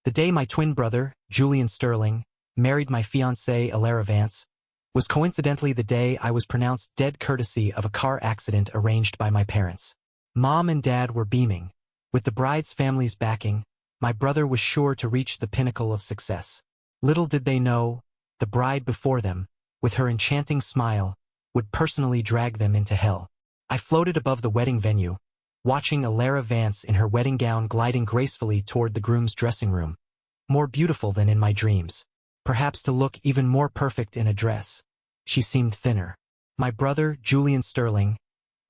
The day my twin brother, Julian Sterling, married my fiancée Alara Vance, was coincidentally the day I was pronounced dead courtesy of a car accident arranged by my parents. Mom and Dad were beaming. With the bride's family's backing, my brother was sure to reach the pinnacle of success. Little did they know, the bride before them, with her enchanting smile, would personally drag them into hell. I floated above the wedding venue, watching Alara Vance in her wedding gown gliding gracefully toward the groom's dressing room. More beautiful than in my dreams. Perhaps to look even more perfect in a dress. She seemed thinner. My brother, Julian Sterling,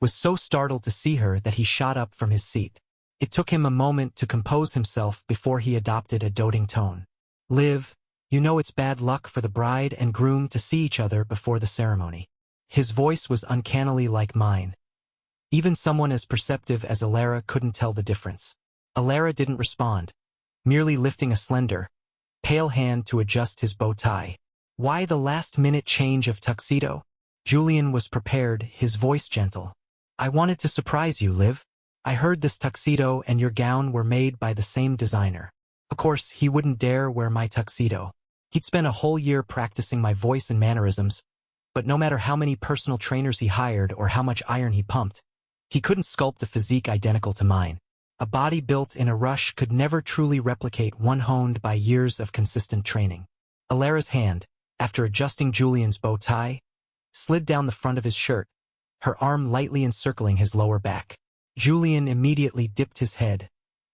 was so startled to see her that he shot up from his seat. It took him a moment to compose himself before he adopted a doting tone. "Liv, you know it's bad luck for the bride and groom to see each other before the ceremony." His voice was uncannily like mine. Even someone as perceptive as Alara couldn't tell the difference. Alara didn't respond, merely lifting a slender, pale hand to adjust his bow tie. Why the last-minute change of tuxedo? Julian was prepared, his voice gentle. "I wanted to surprise you, Liv. I heard this tuxedo and your gown were made by the same designer." Of course, he wouldn't dare wear my tuxedo. He'd spent a whole year practicing my voice and mannerisms, but no matter how many personal trainers he hired or how much iron he pumped, he couldn't sculpt a physique identical to mine. A body built in a rush could never truly replicate one honed by years of consistent training. Alara's hand, after adjusting Julian's bow tie, slid down the front of his shirt, her arm lightly encircling his lower back. Julian immediately dipped his head,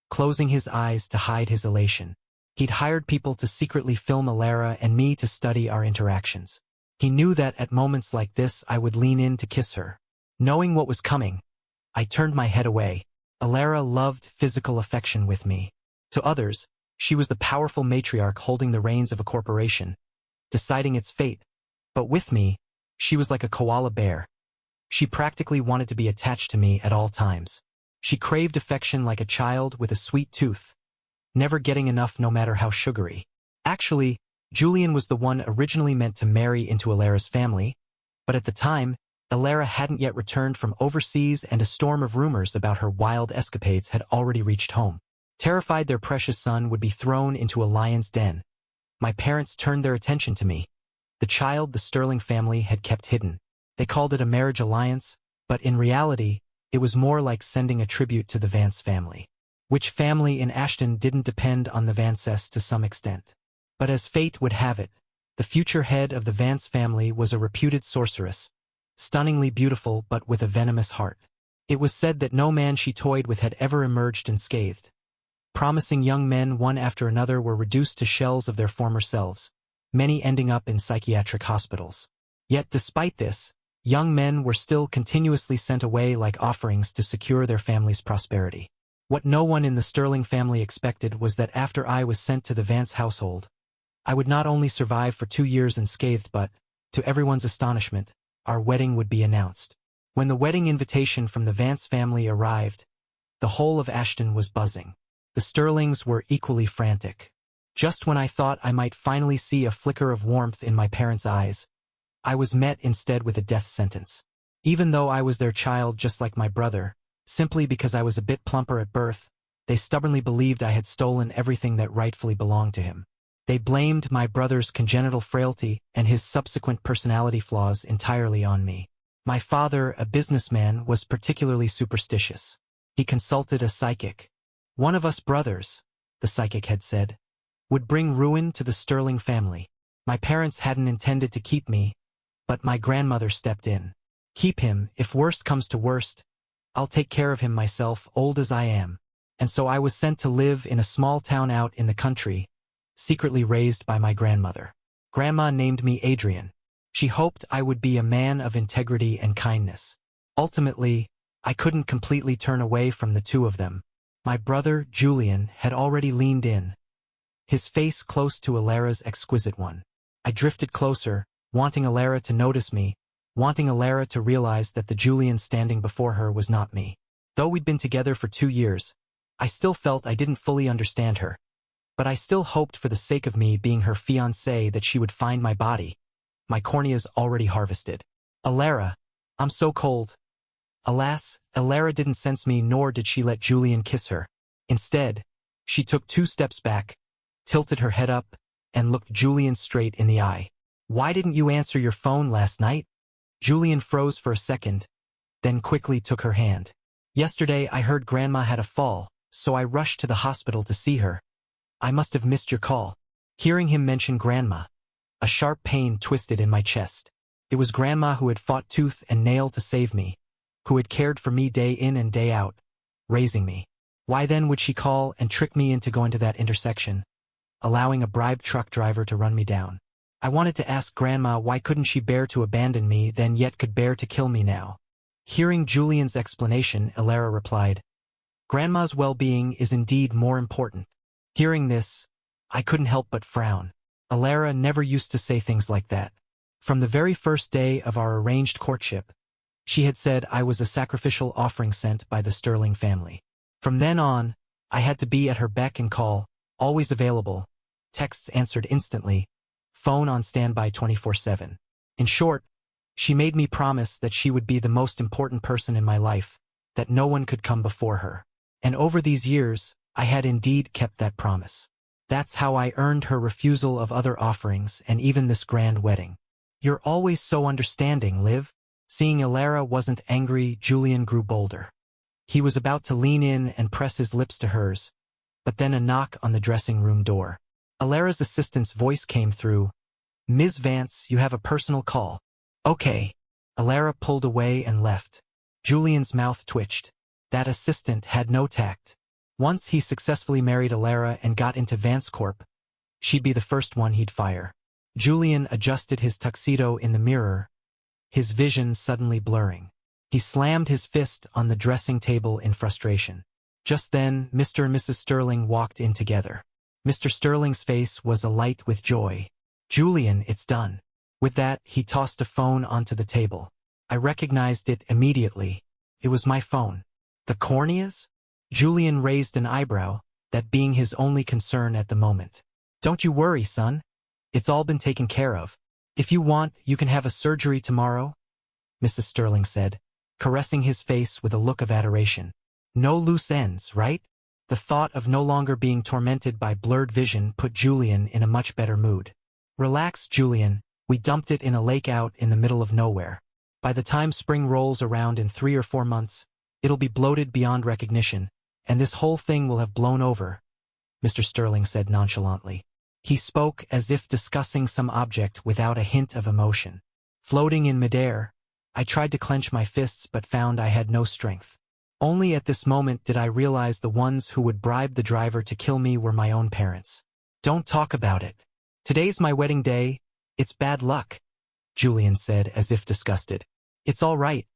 closing his eyes to hide his elation. He'd hired people to secretly film Alara and me to study our interactions. He knew that at moments like this I would lean in to kiss her. Knowing what was coming, I turned my head away. Alara loved physical affection with me. To others, she was the powerful matriarch holding the reins of a corporation, deciding its fate. But with me, she was like a koala bear. She practically wanted to be attached to me at all times. She craved affection like a child with a sweet tooth, never getting enough no matter how sugary. Actually, Julian was the one originally meant to marry into Alara's family, but at the time, Alara hadn't yet returned from overseas and a storm of rumors about her wild escapades had already reached home. Terrified their precious son would be thrown into a lion's den, my parents turned their attention to me. The child the Sterling family had kept hidden. They called it a marriage alliance, but in reality, it was more like sending a tribute to the Vance family. Which family in Ashton didn't depend on the Vances to some extent. But as fate would have it, the future head of the Vance family was a reputed sorceress, stunningly beautiful but with a venomous heart. It was said that no man she toyed with had ever emerged unscathed. Promising young men one after another were reduced to shells of their former selves, many ending up in psychiatric hospitals. Yet despite this, young men were still continuously sent away like offerings to secure their family's prosperity. What no one in the Sterling family expected was that after I was sent to the Vance household, I would not only survive for 2 years unscathed but, to everyone's astonishment, our wedding would be announced. When the wedding invitation from the Vance family arrived, the whole of Ashton was buzzing. The Sterlings were equally frantic. Just when I thought I might finally see a flicker of warmth in my parents' eyes, I was met instead with a death sentence. Even though I was their child just like my brother, simply because I was a bit plumper at birth, they stubbornly believed I had stolen everything that rightfully belonged to him. They blamed my brother's congenital frailty and his subsequent personality flaws entirely on me. My father, a businessman, was particularly superstitious. He consulted a psychic. "One of us brothers," the psychic had said, "would bring ruin to the Sterling family." My parents hadn't intended to keep me, but my grandmother stepped in. "Keep him, if worst comes to worst. I'll take care of him myself, old as I am." And so I was sent to live in a small town out in the country, secretly raised by my grandmother. Grandma named me Adrian. She hoped I would be a man of integrity and kindness. Ultimately, I couldn't completely turn away from the two of them. My brother, Julian, had already leaned in, his face close to Alara's exquisite one. I drifted closer, wanting Alara to notice me, wanting Alara to realize that the Julian standing before her was not me. Though we'd been together for 2 years, I still felt I didn't fully understand her. But I still hoped for the sake of me being her fiancée that she would find my body, my corneas already harvested. "Alara, I'm so cold." Alas, Alara didn't sense me nor did she let Julian kiss her. Instead, she took 2 steps back, tilted her head up, and looked Julian straight in the eye. "Why didn't you answer your phone last night?" Julian froze for a second, then quickly took her hand. "Yesterday I heard Grandma had a fall, so I rushed to the hospital to see her. I must have missed your call." Hearing him mention Grandma, a sharp pain twisted in my chest. It was Grandma who had fought tooth and nail to save me, who had cared for me day in and day out, raising me. Why then would she call and trick me into going to that intersection, allowing a bribed truck driver to run me down? I wanted to ask Grandma why couldn't she bear to abandon me then yet could bear to kill me now. Hearing Julian's explanation, Alara replied, "Grandma's well-being is indeed more important." Hearing this, I couldn't help but frown. Alara never used to say things like that. From the very first day of our arranged courtship, she had said I was a sacrificial offering sent by the Sterling family. From then on, I had to be at her beck and call, always available, texts answered instantly, phone on standby 24/7. In short, she made me promise that she would be the most important person in my life, that no one could come before her. And over these years, I had indeed kept that promise. That's how I earned her refusal of other offerings and even this grand wedding. "You're always so understanding, Liv." Seeing Alara wasn't angry, Julian grew bolder. He was about to lean in and press his lips to hers, but then a knock on the dressing room door. Alara's assistant's voice came through. "Ms. Vance, you have a personal call." "Okay." Alara pulled away and left. Julian's mouth twitched. That assistant had no tact. Once he successfully married Alara and got into Vance Corp, she'd be the first one he'd fire. Julian adjusted his tuxedo in the mirror, his vision suddenly blurring. He slammed his fist on the dressing table in frustration. Just then, Mr. and Mrs. Sterling walked in together. Mr. Sterling's face was alight with joy. "Julian, it's done." With that, he tossed a phone onto the table. I recognized it immediately. It was my phone. "The corneas?" Julian raised an eyebrow, that being his only concern at the moment. "Don't you worry, son. It's all been taken care of. If you want, you can have a surgery tomorrow," Mrs. Sterling said, caressing his face with a look of adoration. "No loose ends, right?" The thought of no longer being tormented by blurred vision put Julian in a much better mood. "Relax, Julian. We dumped it in a lake out in the middle of nowhere. By the time spring rolls around in 3 or 4 months, it'll be bloated beyond recognition, and this whole thing will have blown over," Mr. Sterling said nonchalantly. He spoke as if discussing some object without a hint of emotion. Floating in midair, I tried to clench my fists but found I had no strength. Only at this moment did I realize the ones who would bribe the driver to kill me were my own parents. "Don't talk about it. Today's my wedding day. It's bad luck," Julian said as if disgusted. "It's all right.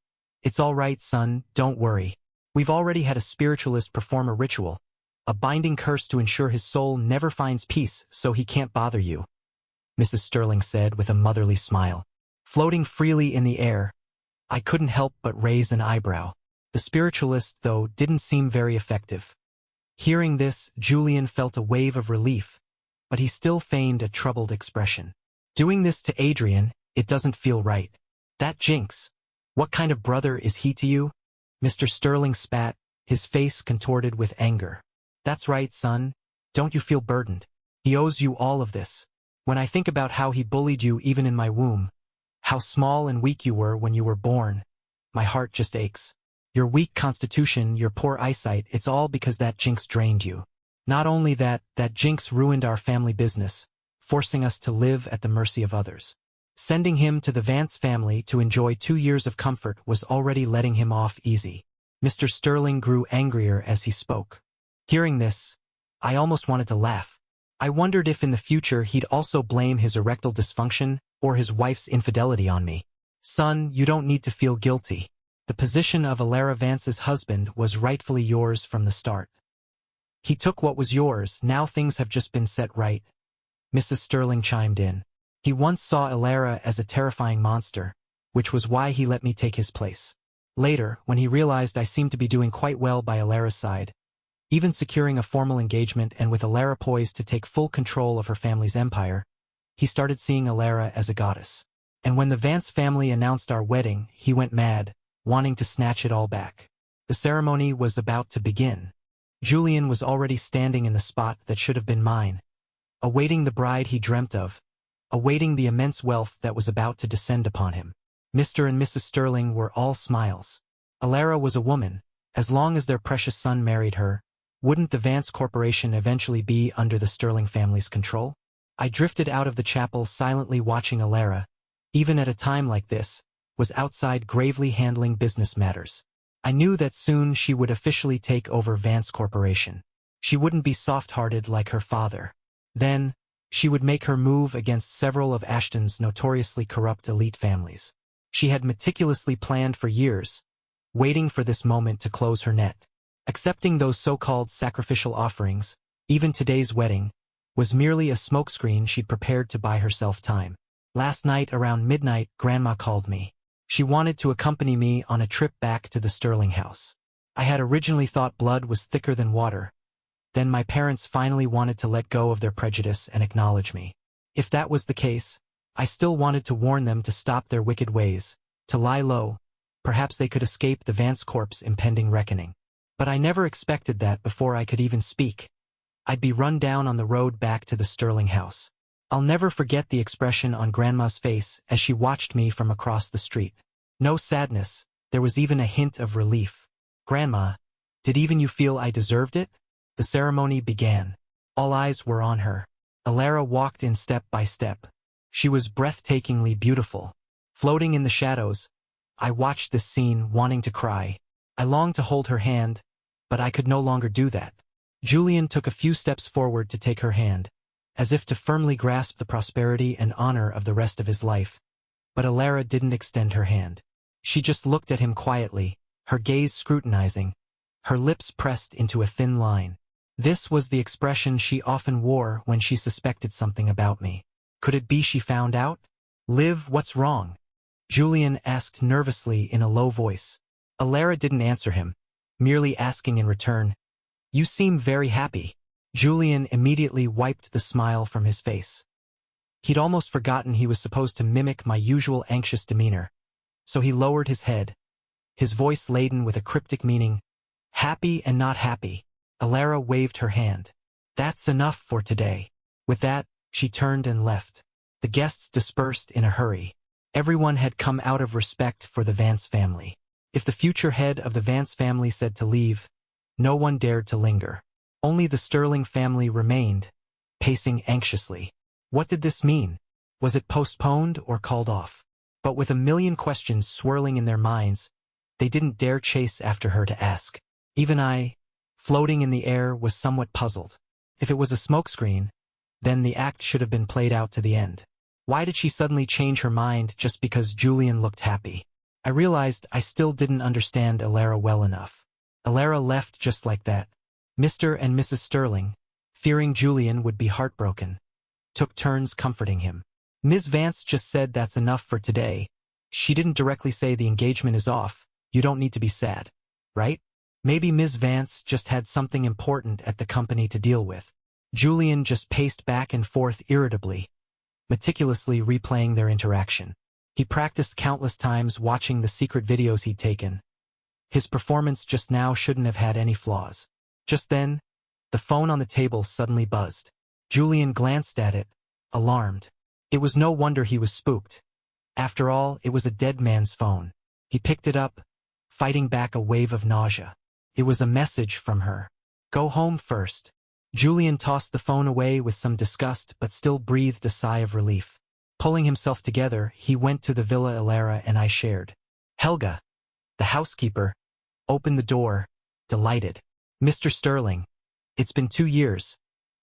It's all right, son, don't worry. We've already had a spiritualist perform a ritual, a binding curse to ensure his soul never finds peace so he can't bother you," Mrs. Sterling said with a motherly smile. Floating freely in the air, I couldn't help but raise an eyebrow. The spiritualist, though, didn't seem very effective. Hearing this, Julian felt a wave of relief, but he still feigned a troubled expression. "Doing this to Adrian, it doesn't feel right. That jinx. What kind of brother is he to you?" Mr. Sterling spat, his face contorted with anger. "That's right, son. Don't you feel burdened? He owes you all of this. When I think about how he bullied you even in my womb, how small and weak you were when you were born, my heart just aches. Your weak constitution, your poor eyesight, it's all because that jinx drained you. Not only that, that jinx ruined our family business, forcing us to live at the mercy of others. Sending him to the Vance family to enjoy 2 years of comfort was already letting him off easy." Mr. Sterling grew angrier as he spoke. Hearing this, I almost wanted to laugh. I wondered if in the future he'd also blame his erectile dysfunction or his wife's infidelity on me. "Son, you don't need to feel guilty. The position of Alara Vance's husband was rightfully yours from the start. He took what was yours, now things have just been set right," Mrs. Sterling chimed in. "He once saw Alara as a terrifying monster, which was why he let me take his place. Later, when he realized I seemed to be doing quite well by Alara's side, even securing a formal engagement and with Alara poised to take full control of her family's empire, he started seeing Alara as a goddess. And when the Vance family announced our wedding, he went mad, wanting to snatch it all back. The ceremony was about to begin. Julian was already standing in the spot that should have been mine, awaiting the bride he dreamt of, awaiting the immense wealth that was about to descend upon him. Mr. and Mrs. Sterling were all smiles. Alara was a woman. As long as their precious son married her, wouldn't the Vance Corporation eventually be under the Sterling family's control? I drifted out of the chapel silently watching Alara, even at a time like this, was outside gravely handling business matters. I knew that soon she would officially take over Vance Corporation. She wouldn't be soft-hearted like her father. Then, she would make her move against several of Ashton's notoriously corrupt elite families. She had meticulously planned for years, waiting for this moment to close her net. Accepting those so-called sacrificial offerings, even today's wedding, was merely a smokescreen she'd prepared to buy herself time. Last night around midnight, Grandma called me. She wanted to accompany me on a trip back to the Sterling house. I had originally thought blood was thicker than water. Then my parents finally wanted to let go of their prejudice and acknowledge me. If that was the case, I still wanted to warn them to stop their wicked ways, to lie low. Perhaps they could escape the Vance Corp's impending reckoning. But I never expected that before I could even speak. I'd be run down on the road back to the Sterling house. I'll never forget the expression on Grandma's face as she watched me from across the street. No sadness, there was even a hint of relief. "Grandma, did even you feel I deserved it?" The ceremony began. All eyes were on her. Alara walked in step by step. She was breathtakingly beautiful. Floating in the shadows, I watched this scene wanting to cry. I longed to hold her hand, but I could no longer do that. Julian took a few steps forward to take her hand, as if to firmly grasp the prosperity and honor of the rest of his life. But Alara didn't extend her hand. She just looked at him quietly, her gaze scrutinizing, her lips pressed into a thin line. This was the expression she often wore when she suspected something about me. Could it be she found out? "Liv, what's wrong?" Julian asked nervously in a low voice. Alara didn't answer him, merely asking in return, "You seem very happy." Julian immediately wiped the smile from his face. He'd almost forgotten he was supposed to mimic my usual anxious demeanor, so he lowered his head, his voice laden with a cryptic meaning. "Happy and not happy." Alara waved her hand. "That's enough for today." With that, she turned and left. The guests dispersed in a hurry. Everyone had come out of respect for the Vance family. If the future head of the Vance family said to leave, no one dared to linger. Only the Sterling family remained, pacing anxiously. What did this mean? Was it postponed or called off? But with a million questions swirling in their minds, they didn't dare chase after her to ask. Even I, floating in the air, was somewhat puzzled. If it was a smokescreen, then the act should have been played out to the end. Why did she suddenly change her mind just because Julian looked happy? I realized I still didn't understand Alara well enough. Alara left just like that. Mr. and Mrs. Sterling, fearing Julian would be heartbroken, took turns comforting him. Ms. Vance just said that's enough for today. She didn't directly say the engagement is off, you don't need to be sad, right? Maybe Ms. Vance just had something important at the company to deal with. Julian just paced back and forth irritably, meticulously replaying their interaction. He practiced countless times watching the secret videos he'd taken. His performance just now shouldn't have had any flaws. Just then, the phone on the table suddenly buzzed. Julian glanced at it, alarmed. It was no wonder he was spooked. After all, it was a dead man's phone. He picked it up, fighting back a wave of nausea. It was a message from her. "Go home first." Julian tossed the phone away with some disgust but still breathed a sigh of relief. Pulling himself together, he went to the villa Alara and I shared. Helga, the housekeeper, opened the door, delighted. "Mr. Sterling, it's been 2 years,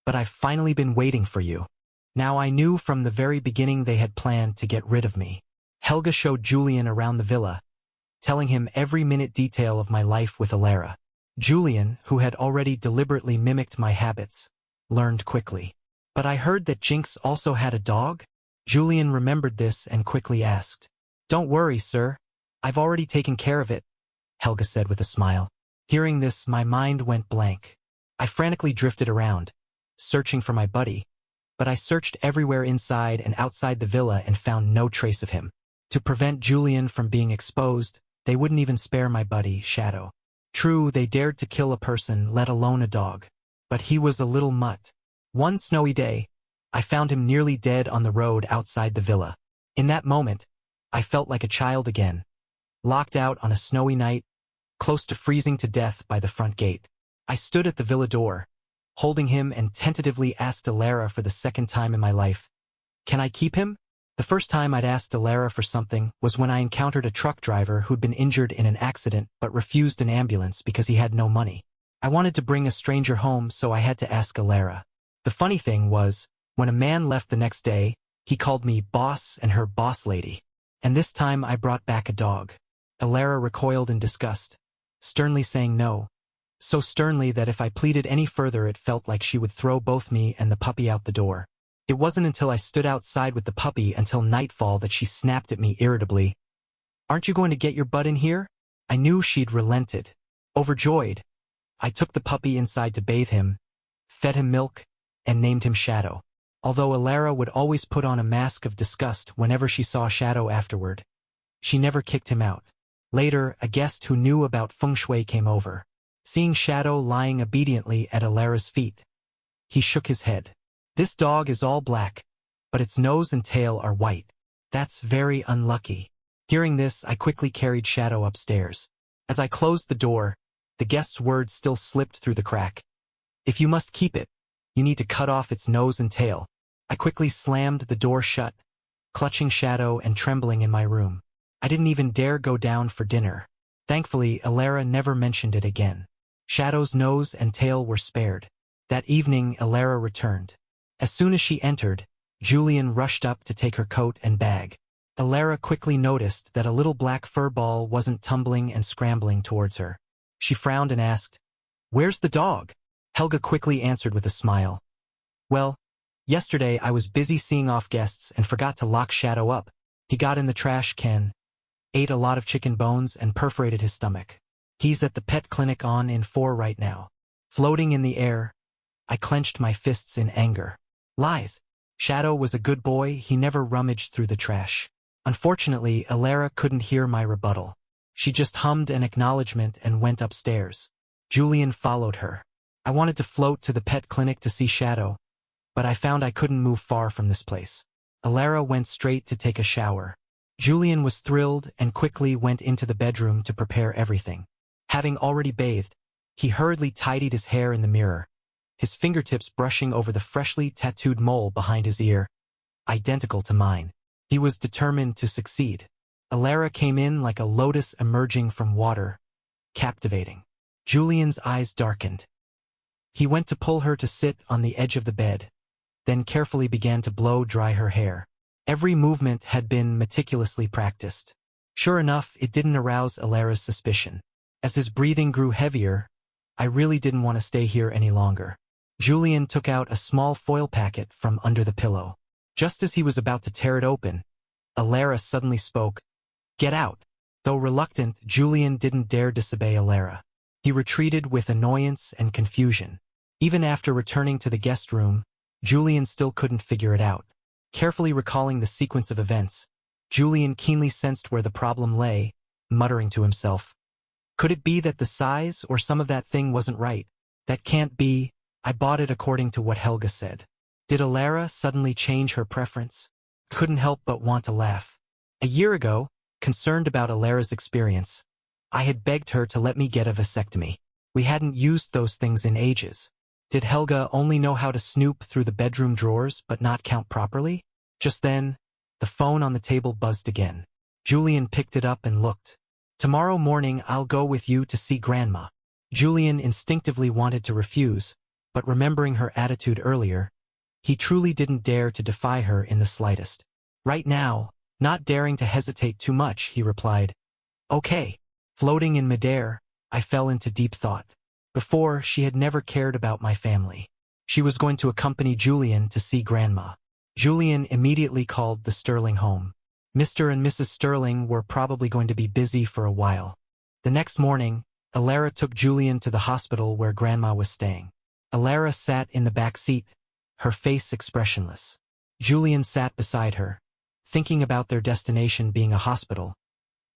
but I've finally been waiting for you." Now I knew from the very beginning they had planned to get rid of me. Helga showed Julian around the villa, telling him every minute detail of my life with Alara. Julian, who had already deliberately mimicked my habits, learned quickly. "But I heard that Jinx also had a dog?" Julian remembered this and quickly asked. "Don't worry, sir. I've already taken care of it," Helga said with a smile. Hearing this, my mind went blank. I frantically drifted around, searching for my buddy, but I searched everywhere inside and outside the villa and found no trace of him. To prevent Julian from being exposed, they wouldn't even spare my buddy, Shadow. True, they dared to kill a person, let alone a dog. But he was a little mutt. One snowy day, I found him nearly dead on the road outside the villa. In that moment, I felt like a child again, locked out on a snowy night, close to freezing to death by the front gate. I stood at the villa door, holding him, and tentatively asked Alara for the second time in my life, "Can I keep him?" The first time I'd asked Alara for something was when I encountered a truck driver who'd been injured in an accident but refused an ambulance because he had no money. I wanted to bring a stranger home, so I had to ask Alara. The funny thing was, when a man left the next day, he called me boss and her boss lady. And this time I brought back a dog. Alara recoiled in disgust, sternly saying no. So sternly that if I pleaded any further it felt like she would throw both me and the puppy out the door. It wasn't until I stood outside with the puppy until nightfall that she snapped at me irritably. "Aren't you going to get your butt in here?" I knew she'd relented. Overjoyed, I took the puppy inside to bathe him, fed him milk, and named him Shadow. Although Alara would always put on a mask of disgust whenever she saw Shadow afterward, she never kicked him out. Later, a guest who knew about feng shui came over. Seeing Shadow lying obediently at Alara's feet, he shook his head. "This dog is all black, but its nose and tail are white. That's very unlucky." Hearing this, I quickly carried Shadow upstairs. As I closed the door, the guest's words still slipped through the crack. "If you must keep it, you need to cut off its nose and tail." I quickly slammed the door shut, clutching Shadow and trembling in my room. I didn't even dare go down for dinner. Thankfully, Alara never mentioned it again. Shadow's nose and tail were spared. That evening, Alara returned. As soon as she entered, Julian rushed up to take her coat and bag. Alara quickly noticed that a little black fur ball wasn't tumbling and scrambling towards her. She frowned and asked, "Where's the dog?" Helga quickly answered with a smile. "Well, yesterday I was busy seeing off guests and forgot to lock Shadow up. He got in the trash can, ate a lot of chicken bones, and perforated his stomach. He's at the pet clinic in 4 right now." Floating in the air, I clenched my fists in anger. Lies. Shadow was a good boy, he never rummaged through the trash. Unfortunately, Alara couldn't hear my rebuttal. She just hummed an acknowledgement and went upstairs. Julian followed her. I wanted to float to the pet clinic to see Shadow, but I found I couldn't move far from this place. Alara went straight to take a shower. Julian was thrilled and quickly went into the bedroom to prepare everything. Having already bathed, he hurriedly tidied his hair in the mirror, his fingertips brushing over the freshly tattooed mole behind his ear, identical to mine. He was determined to succeed. Alara came in like a lotus emerging from water, captivating. Julian's eyes darkened. He went to pull her to sit on the edge of the bed, then carefully began to blow dry her hair. Every movement had been meticulously practiced. Sure enough, it didn't arouse Alara's suspicion. As his breathing grew heavier, I really didn't want to stay here any longer. Julian took out a small foil packet from under the pillow. Just as he was about to tear it open, Alara suddenly spoke, "Get out." Though reluctant, Julian didn't dare disobey Alara. He retreated with annoyance and confusion. Even after returning to the guest room, Julian still couldn't figure it out. Carefully recalling the sequence of events, Julian keenly sensed where the problem lay, muttering to himself, "Could it be that the size or some of that thing wasn't right? That can't be. I bought it according to what Helga said." Did Alara suddenly change her preference? Couldn't help but want to laugh. A year ago, concerned about Alara's experience, I had begged her to let me get a vasectomy. We hadn't used those things in ages. Did Helga only know how to snoop through the bedroom drawers but not count properly? Just then, the phone on the table buzzed again. Julian picked it up and looked. "Tomorrow morning I'll go with you to see Grandma." Julian instinctively wanted to refuse, but remembering her attitude earlier, he truly didn't dare to defy her in the slightest. Right now, not daring to hesitate too much, he replied, "Okay." Floating in midair, I fell into deep thought. Before, she had never cared about my family. She was going to accompany Julian to see Grandma. Julian immediately called the Sterling home. Mr. and Mrs. Sterling were probably going to be busy for a while. The next morning, Alara took Julian to the hospital where Grandma was staying. Alara sat in the back seat, her face expressionless. Julian sat beside her, thinking about their destination being a hospital.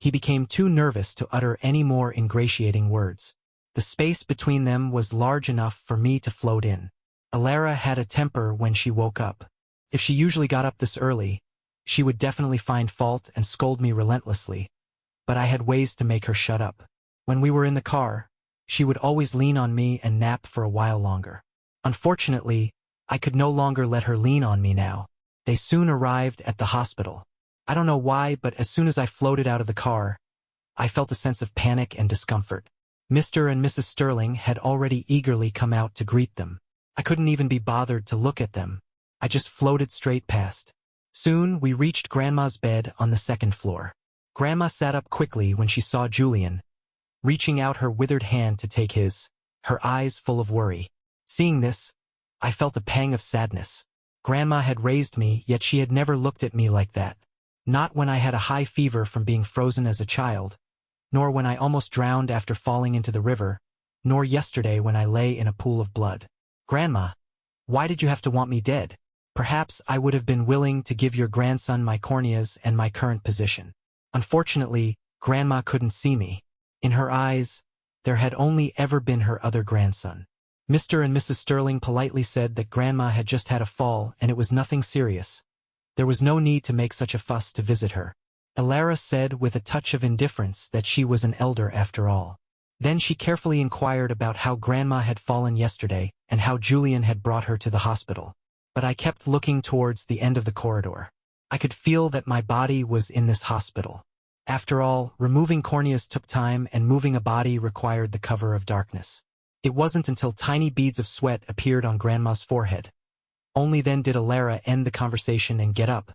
He became too nervous to utter any more ingratiating words. The space between them was large enough for me to float in. Alara had a temper when she woke up. If she usually got up this early, she would definitely find fault and scold me relentlessly, but I had ways to make her shut up. When we were in the car, she would always lean on me and nap for a while longer. Unfortunately, I could no longer let her lean on me now. They soon arrived at the hospital. I don't know why, but as soon as I floated out of the car, I felt a sense of panic and discomfort. Mr. and Mrs. Sterling had already eagerly come out to greet them. I couldn't even be bothered to look at them. I just floated straight past. Soon, we reached Grandma's bed on the second floor. Grandma sat up quickly when she saw Julian, reaching out her withered hand to take his, her eyes full of worry. Seeing this, I felt a pang of sadness. Grandma had raised me, yet she had never looked at me like that. Not when I had a high fever from being frozen as a child, nor when I almost drowned after falling into the river, nor yesterday when I lay in a pool of blood. Grandma, why did you have to want me dead? Perhaps I would have been willing to give your grandson my corneas and my current position. Unfortunately, Grandma couldn't see me. In her eyes, there had only ever been her other grandson. Mr. and Mrs. Sterling politely said that Grandma had just had a fall and it was nothing serious. There was no need to make such a fuss to visit her. Alara said with a touch of indifference that she was an elder after all. Then she carefully inquired about how Grandma had fallen yesterday and how Julian had brought her to the hospital. But I kept looking towards the end of the corridor. I could feel that my body was in this hospital. After all, removing corneas took time and moving a body required the cover of darkness. It wasn't until tiny beads of sweat appeared on Grandma's forehead. Only then did Alara end the conversation and get up,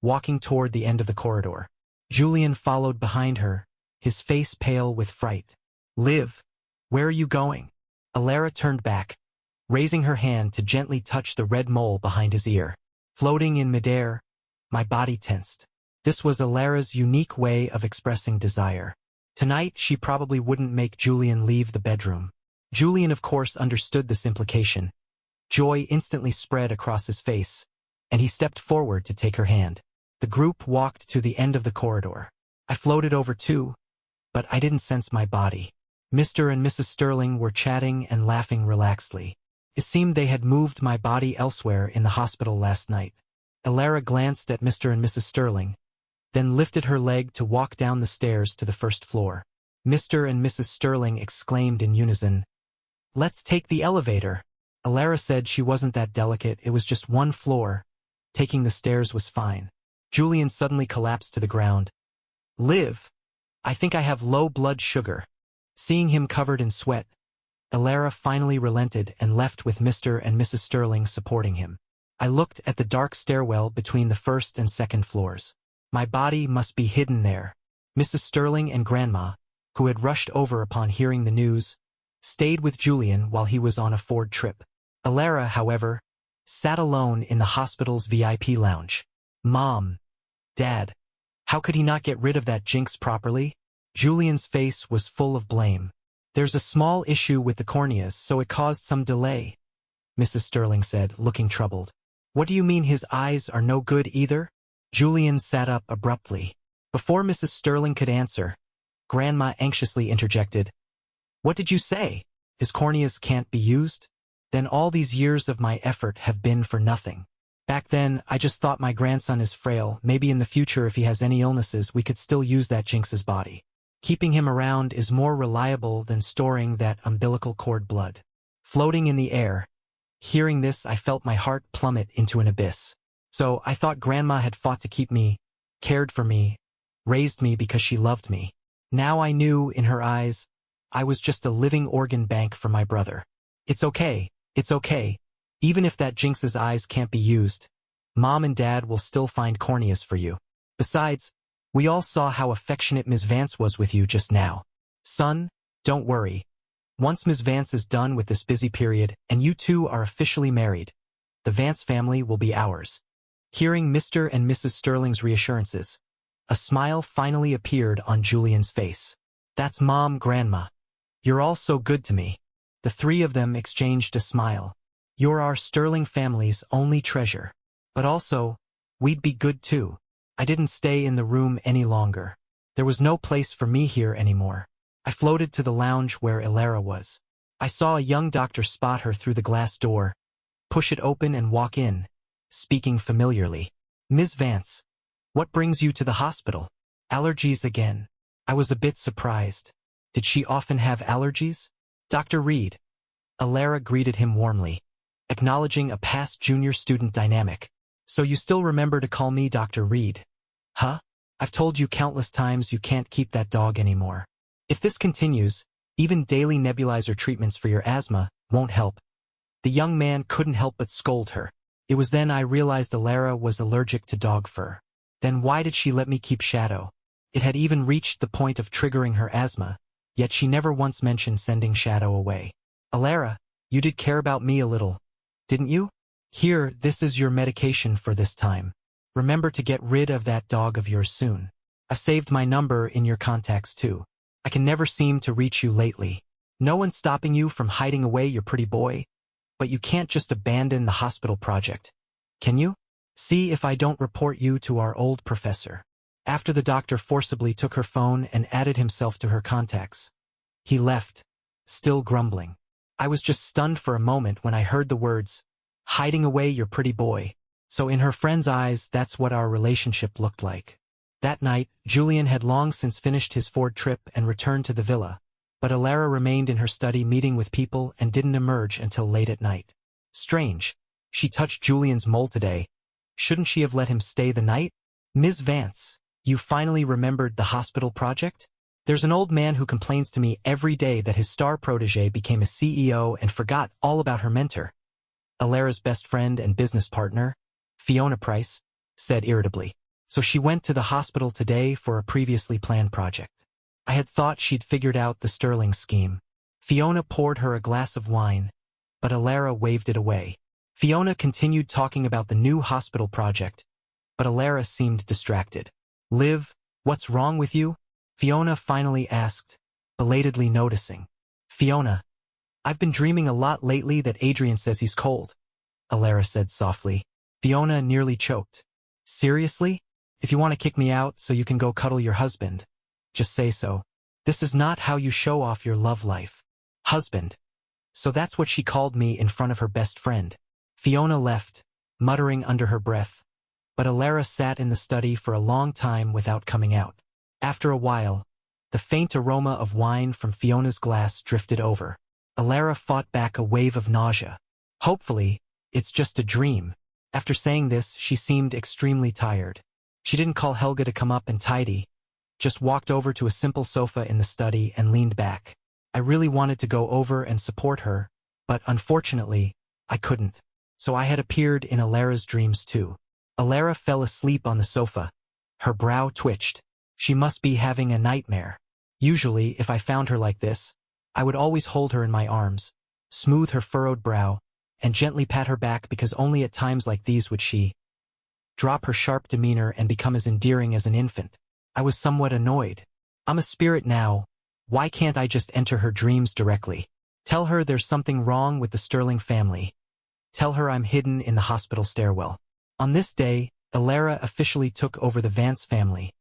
walking toward the end of the corridor. Julian followed behind her, his face pale with fright. Liv, where are you going? Alara turned back, raising her hand to gently touch the red mole behind his ear. Floating in midair, my body tensed. This was Alara's unique way of expressing desire. Tonight she probably wouldn't make Julian leave the bedroom. Julian of course understood this implication. Joy instantly spread across his face, and he stepped forward to take her hand. The group walked to the end of the corridor. I floated over too, but I didn't sense my body. Mr. and Mrs. Sterling were chatting and laughing relaxedly. It seemed they had moved my body elsewhere in the hospital last night. Alara glanced at Mr. and Mrs. Sterling, then lifted her leg to walk down the stairs to the first floor. Mr. and Mrs. Sterling exclaimed in unison, "Let's take the elevator." Alara said she wasn't that delicate, it was just one floor. Taking the stairs was fine. Julian suddenly collapsed to the ground. Liv, I think I have low blood sugar. Seeing him covered in sweat, Alara finally relented and left with Mr. and Mrs. Sterling supporting him. I looked at the dark stairwell between the first and second floors. My body must be hidden there. Mrs. Sterling and Grandma, who had rushed over upon hearing the news, stayed with Julian while he was on a Ford trip. Alara, however, sat alone in the hospital's VIP lounge. Mom, Dad, how could he not get rid of that jinx properly? Julian's face was full of blame. There's a small issue with the corneas, so it caused some delay, Mrs. Sterling said, looking troubled. What do you mean his eyes are no good either? Julian sat up abruptly. Before Mrs. Sterling could answer, Grandma anxiously interjected. What did you say? His corneas can't be used? Then all these years of my effort have been for nothing. Back then, I just thought my grandson is frail. Maybe in the future if he has any illnesses we could still use that jinx's body. Keeping him around is more reliable than storing that umbilical cord blood. Floating in the air. Hearing this, I felt my heart plummet into an abyss. So I thought Grandma had fought to keep me, cared for me, raised me because she loved me. Now I knew, in her eyes, I was just a living organ bank for my brother. It's okay. It's okay. Even if that jinx's eyes can't be used, Mom and Dad will still find corneas for you. Besides, we all saw how affectionate Ms. Vance was with you just now. Son, don't worry. Once Ms. Vance is done with this busy period and you two are officially married, the Vance family will be ours. Hearing Mr. and Mrs. Sterling's reassurances, a smile finally appeared on Julian's face. That's Mom, Grandma. You're all so good to me. The three of them exchanged a smile. You're our Sterling family's only treasure. But also, we'd be good too. I didn't stay in the room any longer. There was no place for me here anymore. I floated to the lounge where Alara was. I saw a young doctor spot her through the glass door, push it open and walk in, speaking familiarly. "Ms. Vance, what brings you to the hospital?" "Allergies again." I was a bit surprised. Did she often have allergies? "Dr. Reed." Alara greeted him warmly, acknowledging a past junior student dynamic. "So you still remember to call me Dr. Reed?" "Huh? I've told you countless times you can't keep that dog anymore. If this continues, even daily nebulizer treatments for your asthma won't help." The young man couldn't help but scold her. It was then I realized Alara was allergic to dog fur. Then why did she let me keep Shadow? It had even reached the point of triggering her asthma, yet she never once mentioned sending Shadow away. "Alara, you did care about me a little, didn't you? Here, this is your medication for this time. Remember to get rid of that dog of yours soon. I saved my number in your contacts too. I can never seem to reach you lately. No one's stopping you from hiding away your pretty boy, but you can't just abandon the hospital project, can you? See if I don't report you to our old professor." After the doctor forcibly took her phone and added himself to her contacts, he left, still grumbling. I was just stunned for a moment when I heard the words, "hiding away your pretty boy." So in her friend's eyes, that's what our relationship looked like. That night, Julian had long since finished his Ford trip and returned to the villa, but Alara remained in her study meeting with people and didn't emerge until late at night. Strange. She touched Julian's mole today. Shouldn't she have let him stay the night? "Ms. Vance, you finally remembered the hospital project? There's an old man who complains to me every day that his star protege became a CEO and forgot all about her mentor." Alara's best friend and business partner, Fiona Price, said irritably. "So she went to the hospital today for a previously planned project. I had thought she'd figured out the Sterling scheme." Fiona poured her a glass of wine, but Alara waved it away. Fiona continued talking about the new hospital project, but Alara seemed distracted. "Liv, what's wrong with you?" Fiona finally asked, belatedly noticing. "Fiona, I've been dreaming a lot lately that Adrian says he's cold," Alara said softly. Fiona nearly choked. "Seriously? If you want to kick me out so you can go cuddle your husband, just say so. This is not how you show off your love life." "Husband." So that's what she called me in front of her best friend. Fiona left, muttering under her breath, but Alara sat in the study for a long time without coming out. After a while, the faint aroma of wine from Fiona's glass drifted over. Alara fought back a wave of nausea. "Hopefully, it's just a dream." After saying this, she seemed extremely tired. She didn't call Helga to come up and tidy, just walked over to a simple sofa in the study and leaned back. I really wanted to go over and support her, but unfortunately, I couldn't. So I had appeared in Alara's dreams too. Alara fell asleep on the sofa. Her brow twitched. She must be having a nightmare. Usually, if I found her like this, I would always hold her in my arms, smooth her furrowed brow, and gently pat her back because only at times like these would she drop her sharp demeanor and become as endearing as an infant. I was somewhat annoyed. I'm a spirit now. Why can't I just enter her dreams directly? Tell her there's something wrong with the Sterling family. Tell her I'm hidden in the hospital stairwell. On this day, Alara officially took over the Vance family,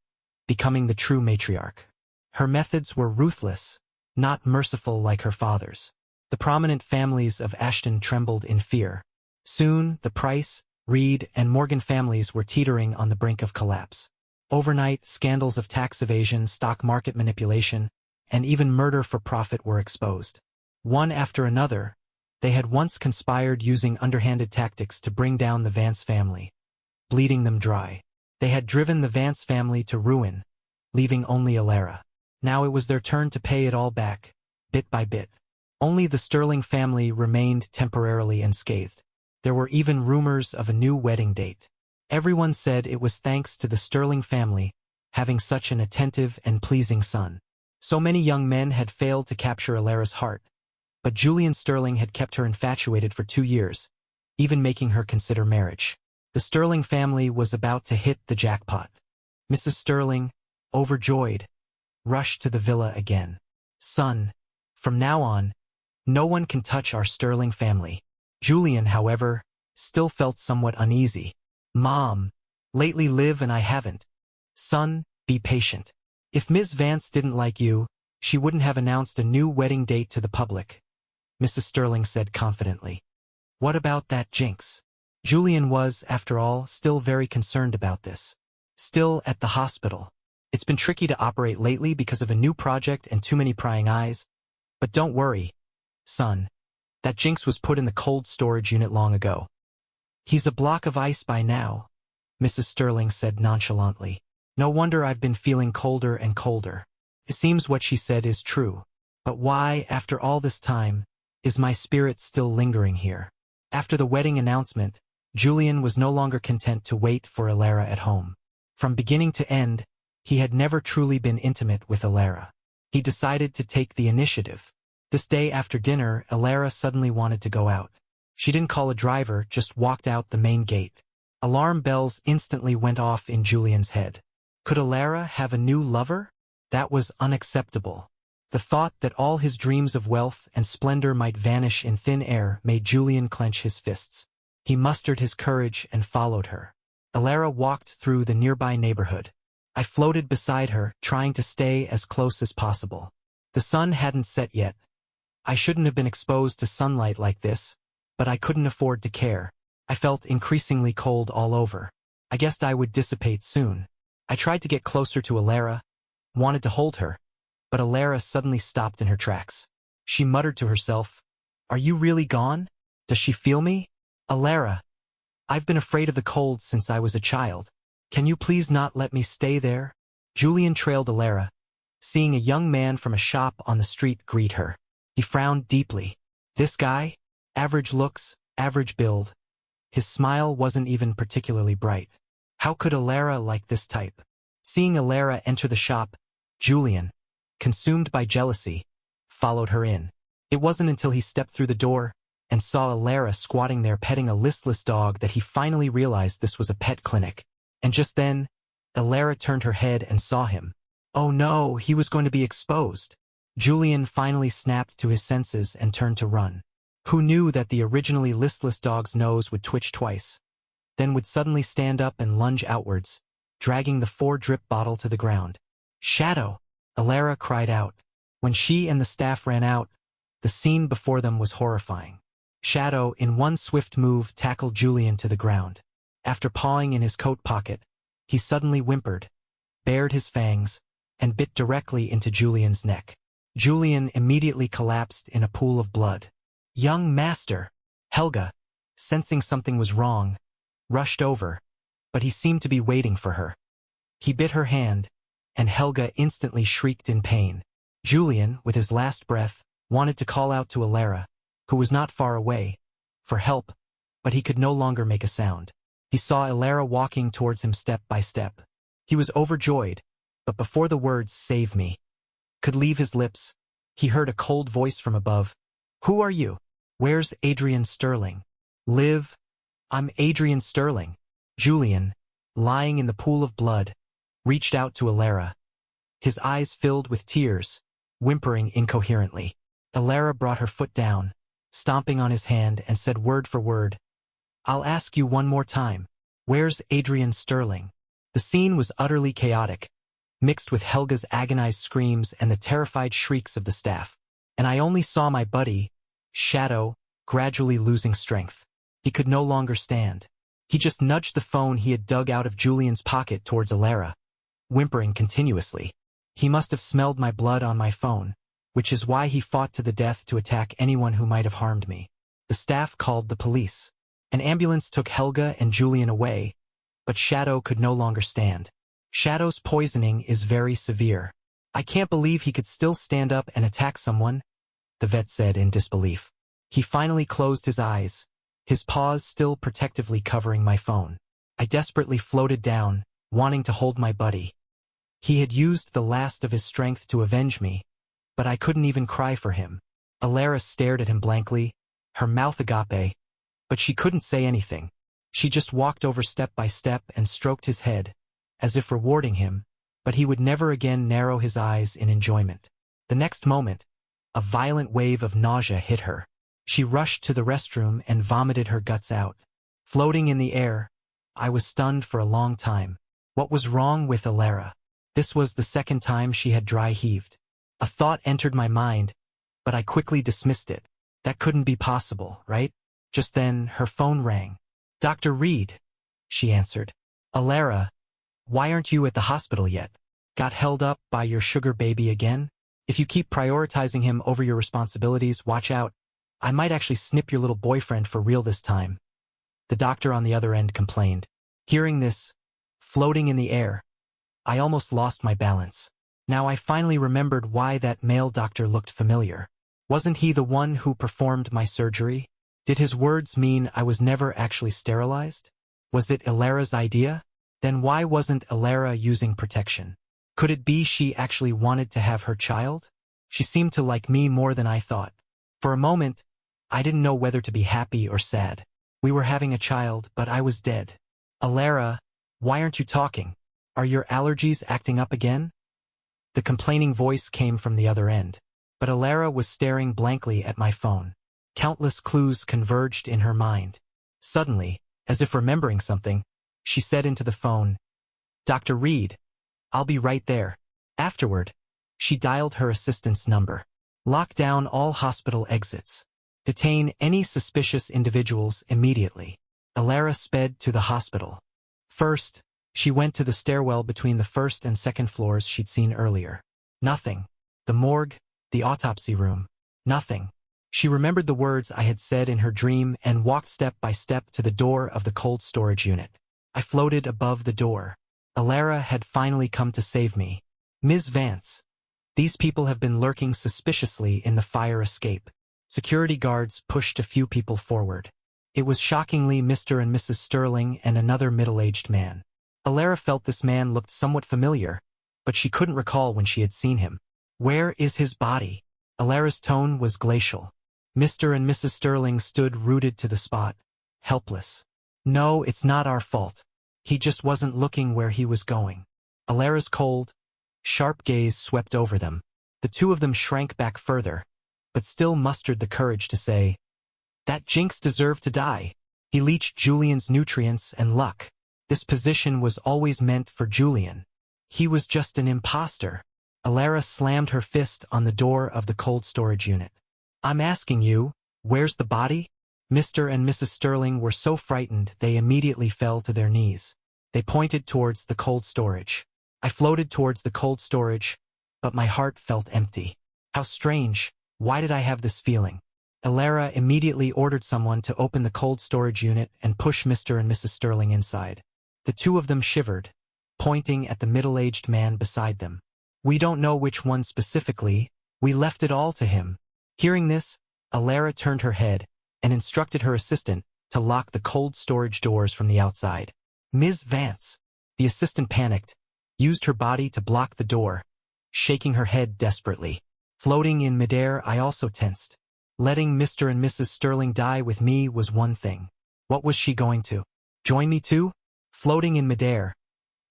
becoming the true matriarch. Her methods were ruthless, not merciful like her father's. The prominent families of Ashton trembled in fear. Soon, the Price, Reed, and Morgan families were teetering on the brink of collapse. Overnight, scandals of tax evasion, stock market manipulation, and even murder for profit were exposed. One after another, they had once conspired using underhanded tactics to bring down the Vance family, bleeding them dry. They had driven the Vance family to ruin, leaving only Alara. Now it was their turn to pay it all back, bit by bit. Only the Sterling family remained temporarily unscathed. There were even rumors of a new wedding date. Everyone said it was thanks to the Sterling family having such an attentive and pleasing son. So many young men had failed to capture Alara's heart, but Julian Sterling had kept her infatuated for 2 years, even making her consider marriage. The Sterling family was about to hit the jackpot. Mrs. Sterling, overjoyed, rushed to the villa again. "Son, from now on, no one can touch our Sterling family." Julian, however, still felt somewhat uneasy. "Mom, lately Liv and I haven't." "Son, be patient. If Ms. Vance didn't like you, she wouldn't have announced a new wedding date to the public," Mrs. Sterling said confidently. "What about that jinx? Julian was, after all, still very concerned about this. Still at the hospital. It's been tricky to operate lately because of a new project and too many prying eyes. But don't worry, son. That Jinx was put in the cold storage unit long ago. He's a block of ice by now, Mrs. Sterling said nonchalantly. No wonder I've been feeling colder and colder. It seems what she said is true. But why, after all this time, is my spirit still lingering here? After the wedding announcement, Julian was no longer content to wait for Alara at home. From beginning to end, he had never truly been intimate with Alara. He decided to take the initiative. This day after dinner, Alara suddenly wanted to go out. She didn't call a driver, just walked out the main gate. Alarm bells instantly went off in Julian's head. Could Alara have a new lover? That was unacceptable. The thought that all his dreams of wealth and splendor might vanish in thin air made Julian clench his fists. He mustered his courage and followed her. Alara walked through the nearby neighborhood. I floated beside her, trying to stay as close as possible. The sun hadn't set yet. I shouldn't have been exposed to sunlight like this, but I couldn't afford to care. I felt increasingly cold all over. I guessed I would dissipate soon. I tried to get closer to Alara, wanted to hold her, but Alara suddenly stopped in her tracks. She muttered to herself, "Are you really gone? Does she feel me? Alara, I've been afraid of the cold since I was a child. Can you please not let me stay there?" Julian trailed Alara, seeing a young man from a shop on the street greet her. He frowned deeply. This guy? Average looks, average build. His smile wasn't even particularly bright. How could Alara like this type? Seeing Alara enter the shop, Julian, consumed by jealousy, followed her in. It wasn't until he stepped through the door and saw Alara squatting there petting a listless dog that he finally realized this was a pet clinic. And just then, Alara turned her head and saw him. Oh no, he was going to be exposed. Julian finally snapped to his senses and turned to run. Who knew that the originally listless dog's nose would twitch twice, then would suddenly stand up and lunge outwards, dragging the 4-drip bottle to the ground. "Shadow!" Alara cried out. When she and the staff ran out, the scene before them was horrifying. Shadow, in one swift move, tackled Julian to the ground. After pawing in his coat pocket, he suddenly whimpered, bared his fangs, and bit directly into Julian's neck. Julian immediately collapsed in a pool of blood. Young master, Helga, sensing something was wrong, rushed over, but he seemed to be waiting for her. He bit her hand, and Helga instantly shrieked in pain. Julian, with his last breath, wanted to call out to Alara, who was not far away, for help, but he could no longer make a sound. He saw Alara walking towards him step by step. He was overjoyed, but before the words "save me" could leave his lips, he heard a cold voice from above. "Who are you? Where's Adrian Sterling?" "Liv, I'm Adrian Sterling." Julian, lying in the pool of blood, reached out to Alara. His eyes filled with tears, whimpering incoherently. Alara brought her foot down, stomping on his hand, and said word for word, "I'll ask you one more time. Where's Adrian Sterling?" The scene was utterly chaotic, mixed with Helga's agonized screams and the terrified shrieks of the staff. And I only saw my buddy, Shadow, gradually losing strength. He could no longer stand. He just nudged the phone he had dug out of Julian's pocket towards Alara, whimpering continuously. He must have smelled my blood on my phone, which is why he fought to the death to attack anyone who might have harmed me. The staff called the police. An ambulance took Helga and Julian away, but Shadow could no longer stand. Shadow's poisoning is very severe. "I can't believe he could still stand up and attack someone," the vet said in disbelief. He finally closed his eyes, his paws still protectively covering my phone. I desperately floated down, wanting to hold my buddy. He had used the last of his strength to avenge me, but I couldn't even cry for him. Alara stared at him blankly, her mouth agape, but she couldn't say anything. She just walked over step by step and stroked his head, as if rewarding him, but he would never again narrow his eyes in enjoyment. The next moment, a violent wave of nausea hit her. She rushed to the restroom and vomited her guts out. Floating in the air, I was stunned for a long time. What was wrong with Alara? This was the second time she had dry heaved. A thought entered my mind, but I quickly dismissed it. That couldn't be possible, right? Just then, her phone rang. Dr. Reed, she answered. Alara, why aren't you at the hospital yet? Got held up by your sugar baby again? If you keep prioritizing him over your responsibilities, watch out. I might actually snip your little boyfriend for real this time. The doctor on the other end complained. Hearing this, floating in the air, I almost lost my balance. Now I finally remembered why that male doctor looked familiar. Wasn't he the one who performed my surgery? Did his words mean I was never actually sterilized? Was it Alara's idea? Then why wasn't Alara using protection? Could it be she actually wanted to have her child? She seemed to like me more than I thought. For a moment, I didn't know whether to be happy or sad. We were having a child, but I was dead. Alara, why aren't you talking? Are your allergies acting up again? The complaining voice came from the other end, but Alara was staring blankly at my phone. Countless clues converged in her mind. Suddenly, as if remembering something, she said into the phone, Dr. Reed, I'll be right there. Afterward, she dialed her assistant's number. Lock down all hospital exits. Detain any suspicious individuals immediately. Alara sped to the hospital. First, she went to the stairwell between the first and second floors she'd seen earlier. Nothing. The morgue, the autopsy room. Nothing. She remembered the words I had said in her dream and walked step by step to the door of the cold storage unit. I floated above the door. Alara had finally come to save me. Ms. Vance. These people have been lurking suspiciously in the fire escape. Security guards pushed a few people forward. It was shockingly Mr. and Mrs. Sterling and another middle-aged man. Alara felt this man looked somewhat familiar, but she couldn't recall when she had seen him. Where is his body? Alara's tone was glacial. Mr. and Mrs. Sterling stood rooted to the spot, helpless. No, it's not our fault. He just wasn't looking where he was going. Alara's cold, sharp gaze swept over them. The two of them shrank back further, but still mustered the courage to say, that jinx deserved to die. He leached Julian's nutrients and luck. This position was always meant for Julian. He was just an imposter. Alara slammed her fist on the door of the cold storage unit. I'm asking you, where's the body? Mr. and Mrs. Sterling were so frightened they immediately fell to their knees. They pointed towards the cold storage. I floated towards the cold storage, but my heart felt empty. How strange. Why did I have this feeling? Alara immediately ordered someone to open the cold storage unit and push Mr. and Mrs. Sterling inside. The two of them shivered, pointing at the middle-aged man beside them. We don't know which one specifically. We left it all to him. Hearing this, Alara turned her head and instructed her assistant to lock the cold storage doors from the outside. Ms. Vance. The assistant panicked, used her body to block the door, shaking her head desperately. Floating in midair, I also tensed. Letting Mr. and Mrs. Sterling die with me was one thing. What was she going to? Join me too? Floating in midair,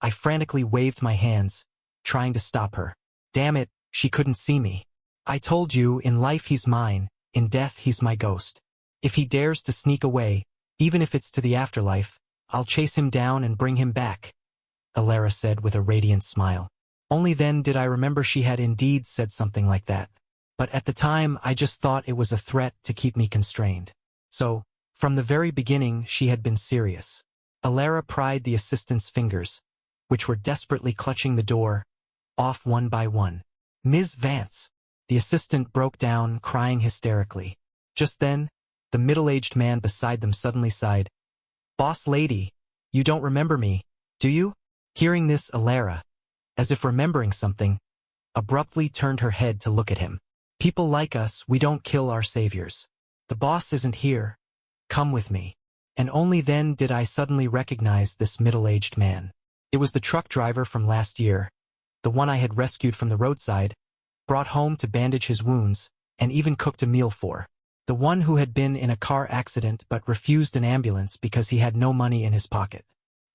I frantically waved my hands, trying to stop her. Damn it, she couldn't see me. I told you, in life he's mine, in death he's my ghost. If he dares to sneak away, even if it's to the afterlife, I'll chase him down and bring him back, Alara said with a radiant smile. Only then did I remember she had indeed said something like that. But at the time, I just thought it was a threat to keep me constrained. So, from the very beginning, she had been serious. Alara pried the assistant's fingers, which were desperately clutching the door, off one by one. Ms. Vance. The assistant broke down, crying hysterically. Just then, the middle-aged man beside them suddenly sighed. Boss lady, you don't remember me, do you? Hearing this, Alara, as if remembering something, abruptly turned her head to look at him. People like us, we don't kill our saviors. The boss isn't here. Come with me. And only then did I suddenly recognize this middle-aged man. It was the truck driver from last year, the one I had rescued from the roadside, brought home to bandage his wounds, and even cooked a meal for. The one who had been in a car accident but refused an ambulance because he had no money in his pocket.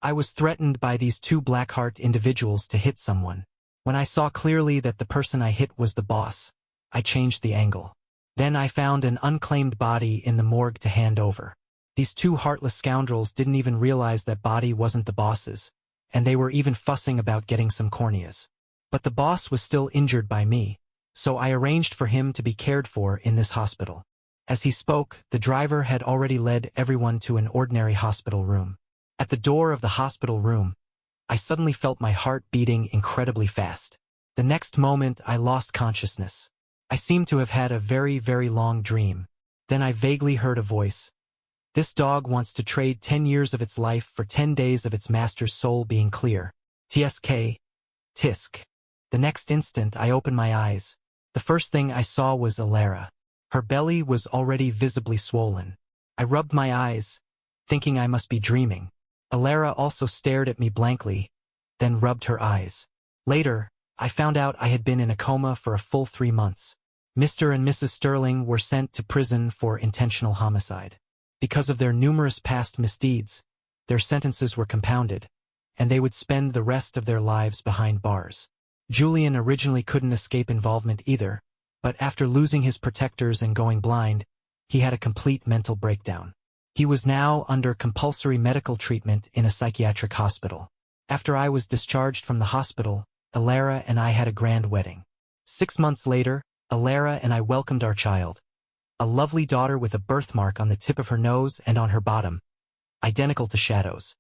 I was threatened by these two Blackheart individuals to hit someone. When I saw clearly that the person I hit was the boss, I changed the angle. Then I found an unclaimed body in the morgue to hand over. These two heartless scoundrels didn't even realize that body wasn't the boss's, and they were even fussing about getting some corneas. But the boss was still injured by me, so I arranged for him to be cared for in this hospital. As he spoke, the driver had already led everyone to an ordinary hospital room. At the door of the hospital room, I suddenly felt my heart beating incredibly fast. The next moment, I lost consciousness. I seemed to have had a very, very long dream. Then I vaguely heard a voice. This dog wants to trade 10 years of its life for 10 days of its master's soul being clear. TSK. Tisk. The next instant, I opened my eyes. The first thing I saw was Alara. Her belly was already visibly swollen. I rubbed my eyes, thinking I must be dreaming. Alara also stared at me blankly, then rubbed her eyes. Later, I found out I had been in a coma for a full 3 months. Mr. and Mrs. Sterling were sent to prison for intentional homicide. Because of their numerous past misdeeds, their sentences were compounded, and they would spend the rest of their lives behind bars. Julian originally couldn't escape involvement either, but after losing his protectors and going blind, he had a complete mental breakdown. He was now under compulsory medical treatment in a psychiatric hospital. After I was discharged from the hospital, Alara and I had a grand wedding. 6 months later, Alara and I welcomed our child. A lovely daughter with a birthmark on the tip of her nose and on her bottom, identical to Shadow's.